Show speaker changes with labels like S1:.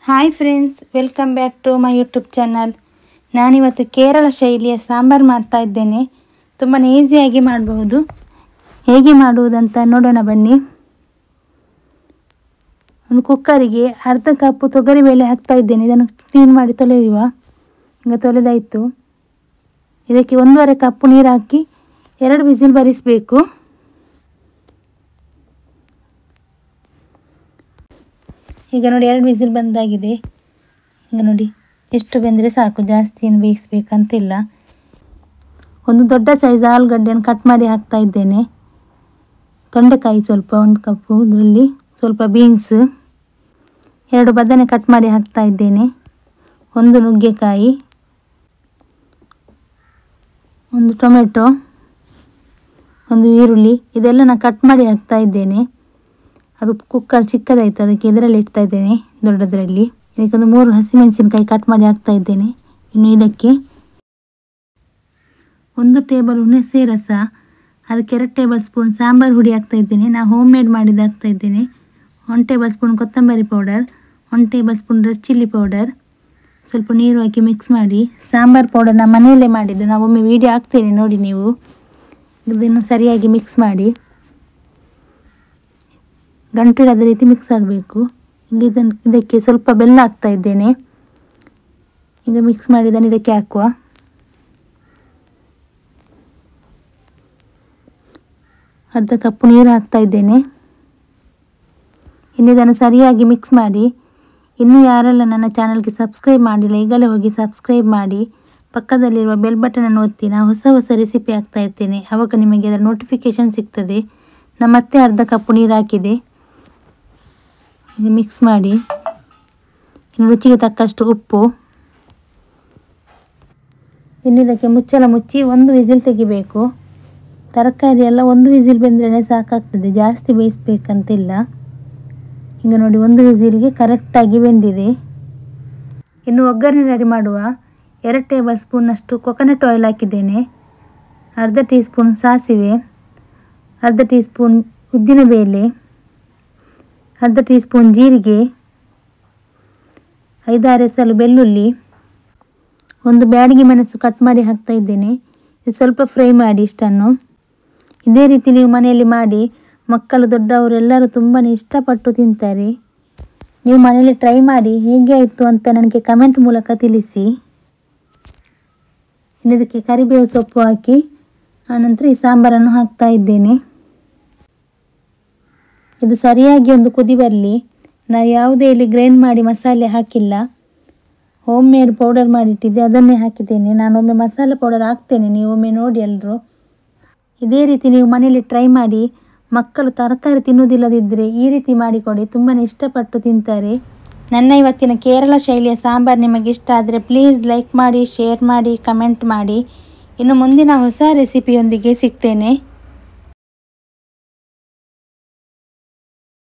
S1: Hi friends, welcome back to my YouTube channel. ನಾನಿವತ್ತು ಕೇರಳ ಶೈಲಿಯ ಸಾಂಬಾರು ಮಾಡ್ತಾ ಇದ್ದೇನೆ. ತುಂಬಾ ಈಸಿಯಾಗಿ ಮಾಡಬಹುದು. ಹೇಗೆ ಮಾಡುವುದಂತ ನೋಡೋಣ ಬನ್ನಿ. ಒಂದು ಕುಕ್ಕರಿಗೆ ಅರ್ಧ ಕಪ್ ತೊಗರಿಬೇಳೆ ಹಾಕ್ತಾ ಇದ್ದೇನೆ. ಇದನ್ನು ಕ್ಲೀನ್ ಮಾಡಿ ತೊಳೆಯುವ. ಈಗ ತೊಳೆದಾಯಿತು. ಇದಕ್ಕೆ 1.5 ಕಪ್ ನೀರು ಹಾಕಿ 2 ವಿಸಿಲ್ ಬರಿಸಬೇಕು. ಈಗ ನೋಡಿ 2 ವಿಸಿಲ್ ಬಂದಾಗಿದೆ. ಈಗ ನೋಡಿ ಎಷ್ಟು ಬೆಂದರೆ ಸಾಕು, ಜಾಸ್ತಿ ಏನು ಬೇಯಿಸಬೇಕಂತಿಲ್ಲ. ಒಂದು ದೊಡ್ಡ ಸೈಜ್ ಆಲೂಗಡ್ಡೆಯನ್ನು ಕಟ್ ಮಾಡಿ ಹಾಕ್ತಾ ಇದ್ದೇನೆ. ತೊಂಡೆಕಾಯಿ ಸ್ವಲ್ಪ 1 ಕಪ್ಪು, ಇದರಲ್ಲಿ ಸ್ವಲ್ಪ ಬೀನ್ಸ್, 2 ಬದನೆ ಕಟ್ ಮಾಡಿ ಹಾಕ್ತಾ ಇದ್ದೇನೆ. 1 ನುಗ್ಗೆಕಾಯಿ, 1 ಟೊಮೆಟೊ, 1 ಈರುಳ್ಳಿ, ಇದೆಲ್ಲ ನಾನು ಕಟ್ ಮಾಡಿ ಹಾಕ್ತಾ ಇದ್ದೇನೆ. ಅದು ಕುಕ್ಕರ್ ಚಿಕ್ಕದಾಯಿತು, ಅದಕ್ಕೆ ಇದರಲ್ಲಿ ಇಡ್ತಾ ಇದ್ದೇನೆ, ದೊಡ್ಡದರಲ್ಲಿ. ಇದಕ್ಕೊಂದು 3 ಹಸಿಮೆಣಸಿನಕಾಯಿ ಕಟ್ ಮಾಡಿ ಹಾಕ್ತಾ ಇದ್ದೇನೆ. ಇನ್ನು ಇದಕ್ಕೆ 1 ಟೇಬಲ್ ಹುಣಸೆ ರಸ, ಅದಕ್ಕೆ 2 ಟೇಬಲ್ ಸ್ಪೂನ್ ಸಾಂಬಾರು ಹುಡಿ ಹಾಕ್ತಾ ಇದ್ದೇನೆ. ನಾನು ಹೋಮ್ ಮೇಡ್ ಮಾಡಿದ್ದು ಹಾಕ್ತಾ ಇದ್ದೇನೆ. 1 ಟೇಬಲ್ ಸ್ಪೂನ್ ಕೊತ್ತಂಬರಿ powder, 1 table spoon red chilli powder, ಸ್ವಲ್ಪ ನೀರು ಹಾಕಿ ಮಿಕ್ಸ್ ಮಾಡಿ. ಸಾಂಬಾರು ಪೌಡರ್ ನಾನು ಮನೆಯಲ್ಲೇ ಮಾಡಿದ್ದು, ನಾವು ಒಮ್ಮೆ ವೀಡಿಯೋ ಹಾಕ್ತೇನೆ ನೋಡಿ ನೀವು. ಇದನ್ನು ಸರಿಯಾಗಿ ಮಿಕ್ಸ್ ಮಾಡಿ, ಗಂಟಿಡದ ರೀತಿ ಮಿಕ್ಸ್ ಆಗಬೇಕು. ಇದಕ್ಕೆ ಸ್ವಲ್ಪ ಬೆಲ್ಲ ಹಾಕ್ತಾ ಇದ್ದೇನೆ. ಈಗ ಮಿಕ್ಸ್ ಮಾಡಿದ್ದನ್ನು ಇದಕ್ಕೆ ಹಾಕುವ. ಅರ್ಧ ಕಪ್ ನೀರು ಹಾಕ್ತಾ ಇದ್ದೇನೆ. ಇನ್ನು ಇದನ್ನು ಸರಿಯಾಗಿ ಮಿಕ್ಸ್ ಮಾಡಿ. ಇನ್ನೂ ಯಾರೆಲ್ಲ ನನ್ನ ಚಾನಲ್ಗೆ ಸಬ್ಸ್ಕ್ರೈಬ್ ಮಾಡಿಲ್ಲ, ಈಗಲೇ ಹೋಗಿ ಸಬ್ಸ್ಕ್ರೈಬ್ ಮಾಡಿ. ಪಕ್ಕದಲ್ಲಿರುವ ಬೆಲ್ ಬಟನನ್ನು ಒತ್ತಿ. ನಾನು ಹೊಸ ರೆಸಿಪಿ ಹಾಕ್ತಾ ಇರ್ತೇನೆ, ಆವಾಗ ನಿಮಗೆ ಅದರ ನೋಟಿಫಿಕೇಷನ್ ಸಿಗ್ತದೆ. ನಾನು ಮತ್ತೆ ಅರ್ಧ ಕಪ್ ನೀರು ಹಾಕಿದೆ. ಮಿಕ್ಸ್ ಮಾಡಿ. ಇನ್ನು ರುಚಿಗೆ ತಕ್ಕಷ್ಟು ಉಪ್ಪು. ಇನ್ನು ಇದಕ್ಕೆ ಮುಚ್ಚಳ ಮುಚ್ಚಿ 1 ವಿಸಿಲ್ ತೆಗಿಬೇಕು. ತರಕಾರಿ ಎಲ್ಲ 1 ವಿಸಿಲ್ ಬೆಂದ್ರೇ ಸಾಕಾಗ್ತದೆ, ಜಾಸ್ತಿ ಬೇಯಿಸ್ಬೇಕಂತಿಲ್ಲ. ಈಗ ನೋಡಿ 1 ವಿಸಿಲ್ಗೆ ಕರೆಕ್ಟಾಗಿ ಬೆಂದಿದೆ. ಇನ್ನು ಒಗ್ಗರಣೆ ರೆಡಿ ಮಾಡುವ. 2 ಟೇಬಲ್ ಸ್ಪೂನ್ನಷ್ಟು ಕೊಕೊನಟ್ ಆಯಿಲ್ ಹಾಕಿದ್ದೇನೆ. ಅರ್ಧ ಟೀ ಸ್ಪೂನ್ ಸಾಸಿವೆ, ಅರ್ಧ ಟೀ ಸ್ಪೂನ್ ಉದ್ದಿನಬೇಳೆ, ಅರ್ಧ ಟೀ ಸ್ಪೂನ್ ಜೀರಿಗೆ, 5-6 ಎಸಳು ಬೆಳ್ಳುಳ್ಳಿ, 1 ಬ್ಯಾಡಗಿ ಮೆಣಸು ಕಟ್ ಮಾಡಿ ಹಾಕ್ತಾ ಇದ್ದೇನೆ. ಇದು ಸ್ವಲ್ಪ ಫ್ರೈ ಮಾಡಿ ಇಷ್ಟನ್ನು. ಇದೇ ರೀತಿ ನೀವು ಮನೆಯಲ್ಲಿ ಮಾಡಿ, ಮಕ್ಕಳು ದೊಡ್ಡವರು ಎಲ್ಲರೂ ತುಂಬಾ ಇಷ್ಟಪಟ್ಟು ತಿಂತಾರೆ. ನೀವು ಮನೆಯಲ್ಲಿ ಟ್ರೈ ಮಾಡಿ ಹೇಗೆ ಆಯಿತು ಅಂತ ನನಗೆ ಕಮೆಂಟ್ ಮೂಲಕ ತಿಳಿಸಿ. ಇನ್ನು ಇದಕ್ಕೆ ಕರಿಬೇವು ಸೊಪ್ಪು ಹಾಕಿ ಆನಂತರ ಈ ಸಾಂಬಾರನ್ನು ಹಾಕ್ತಾ ಇದ್ದೇನೆ. ಇದು ಸರಿಯಾಗಿ ಒಂದು ಕುದಿ ಬರಲಿ. ನಾವು ಯಾವುದೇ ಇಲ್ಲಿ ಗ್ರೈಂಡ್ ಮಾಡಿ ಮಸಾಲೆ ಹಾಕಿಲ್ಲ, ಹೋಮ್ ಮೇಡ್ ಪೌಡರ್ ಮಾಡಿಟ್ಟಿದ್ದೆ, ಅದನ್ನೇ ಹಾಕಿದ್ದೇನೆ. ನಾನೊಮ್ಮೆ ಮಸಾಲೆ ಪೌಡರ್ ಹಾಕ್ತೇನೆ, ನೀವು ಒಮ್ಮೆ ನೋಡಿ ಎಲ್ಲರೂ. ಇದೇ ರೀತಿ ನೀವು ಮನೆಯಲ್ಲಿ ಟ್ರೈ ಮಾಡಿ. ಮಕ್ಕಳು ತರಕಾರಿ ತಿನ್ನುವುದಿಲ್ಲದಿದ್ದರೆ ಈ ರೀತಿ ಮಾಡಿಕೊಡಿ, ತುಂಬಾ ಇಷ್ಟಪಟ್ಟು ತಿಂತಾರೆ. ನನ್ನ ಇವತ್ತಿನ ಕೇರಳ ಶೈಲಿಯ ಸಾಂಬಾರು ನಿಮಗೆ ಇಷ್ಟ ಆದರೆ ಪ್ಲೀಸ್ ಲೈಕ್ ಮಾಡಿ, ಶೇರ್ ಮಾಡಿ, ಕಮೆಂಟ್ ಮಾಡಿ. ಇನ್ನು ಮುಂದಿನ ಹೊಸ ರೆಸಿಪಿಯೊಂದಿಗೆ ಸಿಗ್ತೇನೆ.